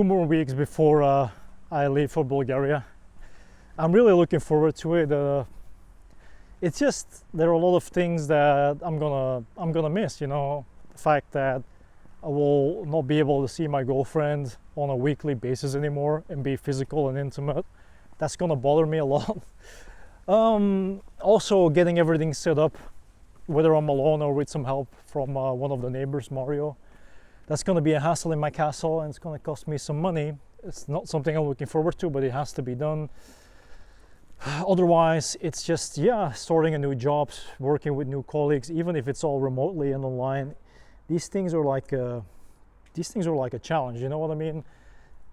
more weeks before I leave for Bulgaria. I'm really looking forward to it. It's just there are a lot of things that I'm gonna miss. The fact that I will not be able to see my girlfriend on a weekly basis anymore and be physical and intimate. That's gonna bother me a lot. Also getting everything set up, whether I'm alone or with some help from one of the neighbors, Mario. That's gonna be a hassle in my castle, and it's gonna cost me some money. It's not something I'm looking forward to, but it has to be done. Otherwise, it's just, starting a new job, working with new colleagues, even if it's all remotely and online. These things are like a challenge. You know what I mean?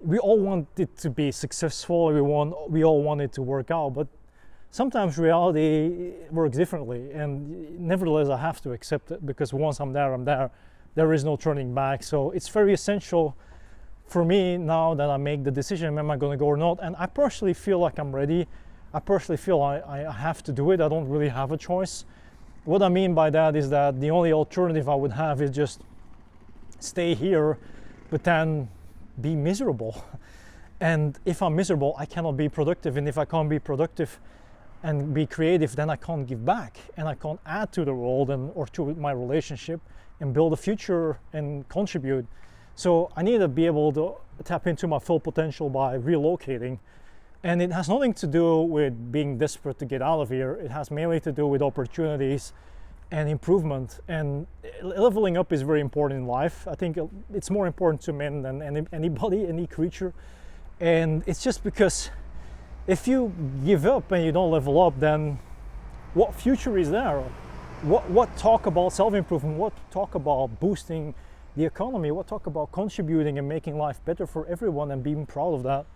We all want it to be successful. We all want it to work out, but sometimes reality works differently. And nevertheless, I have to accept it, because once I'm there, I'm there. There is no turning back. So it's very essential for me now that I make the decision, am I going to go or not? And I personally feel like I'm ready. I personally feel I have to do it. I don't really have a choice. What I mean by that is that the only alternative I would have is just stay here, but then be miserable. And if I'm miserable, I cannot be productive. And if I can't be productive and be creative, then I can't give back, and I can't add to the world or to my relationship and build a future and contribute. So I need to be able to tap into my full potential by relocating. And it has nothing to do with being desperate to get out of here. It has mainly to do with opportunities and improvement. And leveling up is very important in life. I think it's more important to men than anybody, any creature. And it's just because if you give up and you don't level up, then what future is there? What talk about self-improvement? What talk about boosting the economy? What talk about contributing and making life better for everyone and being proud of that?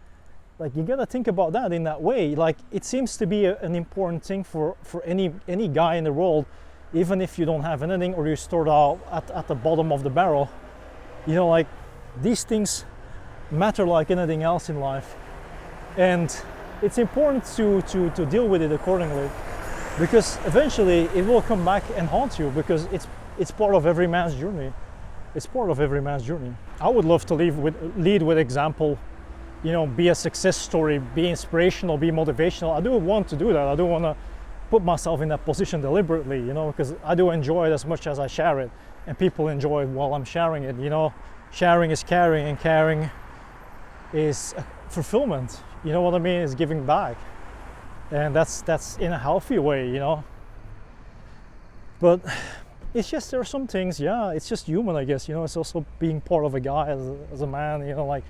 Like, you gotta think about that in that way. Like, it seems to be an important thing for any guy in the world, even if you don't have anything or you start out at the bottom of the barrel. Like, these things matter like anything else in life, and it's important to deal with it accordingly, because eventually it will come back and haunt you, because it's part of every man's journey. It's part of every man's journey. I would love to lead with example. Be a success story, be inspirational, be motivational. I do want to do that. I do want to put myself in that position deliberately, because I do enjoy it as much as I share it, and people enjoy it while I'm sharing it. Sharing is caring, and caring is fulfillment. You know what I mean? It's giving back, and that's in a healthy way. But it's just, there are some things. It's just human, I guess. It's also being part of a guy as a man. Like,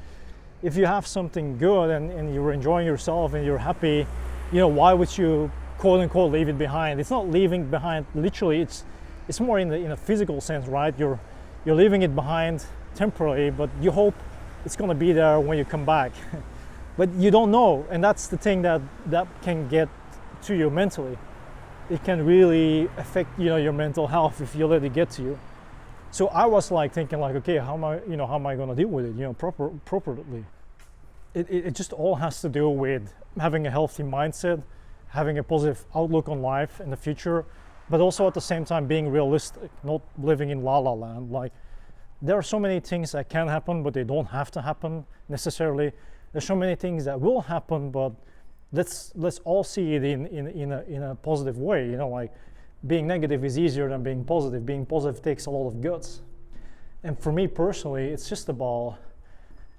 if you have something good and you're enjoying yourself and you're happy, why would you quote unquote leave it behind? It's not leaving behind literally, it's more in a physical sense, right? You're leaving it behind temporarily, but you hope it's going to be there when you come back. But you don't know, and that's the thing that can get to you mentally. It can really affect your mental health if you let it get to you. So I was thinking okay, how am I going to deal with it, properly? It just all has to do with having a healthy mindset, having a positive outlook on life and the future, but also at the same time being realistic, not living in la la land. Like, there are so many things that can happen, but they don't have to happen necessarily. There's so many things that will happen, but let's all see it in a positive way. Like, being negative is easier than being positive. Being positive takes a lot of guts. And for me personally, it's just about,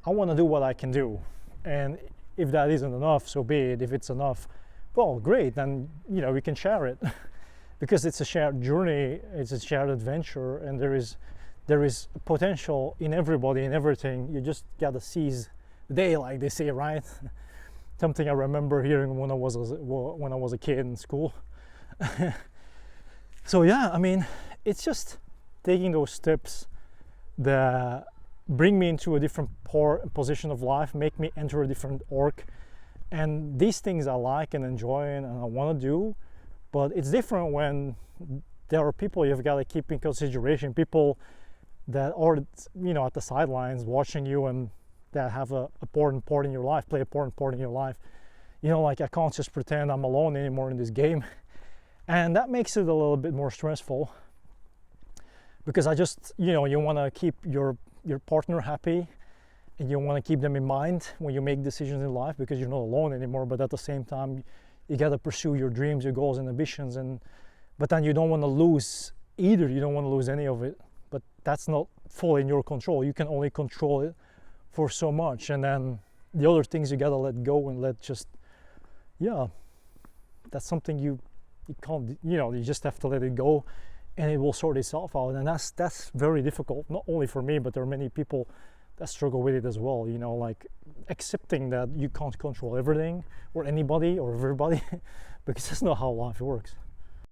I want to do what I can do. And if that isn't enough, so be it. If it's enough, well, great, then we can share it. Because it's a shared journey, it's a shared adventure, and there is potential in everybody and everything. You just gotta seize the day, like they say, right? Something I remember hearing when I was a kid in school. So it's just taking those steps that bring me into a different position of life, make me enter a different arc. And these things I like and enjoy and I want to do, but it's different when there are people you've got to keep in consideration, people that are at the sidelines watching you and that have a important part in your life, play a important part in your life. Like, I can't just pretend I'm alone anymore in this game. And that makes it a little bit more stressful, because I just, you want to keep your partner happy, and you want to keep them in mind when you make decisions in life, because you're not alone anymore. But at the same time, you got to pursue your dreams, your goals and ambitions, but then you don't want to lose either. You don't want to lose any of it, but that's not fully in your control. You can only control it for so much, and then the other things you got to let go and that's something you can't, you just have to let it go, and it will sort itself out. And that's very difficult, not only for me, but there are many people that struggle with it as well, like accepting that you can't control everything or anybody or everybody because that's not how life works.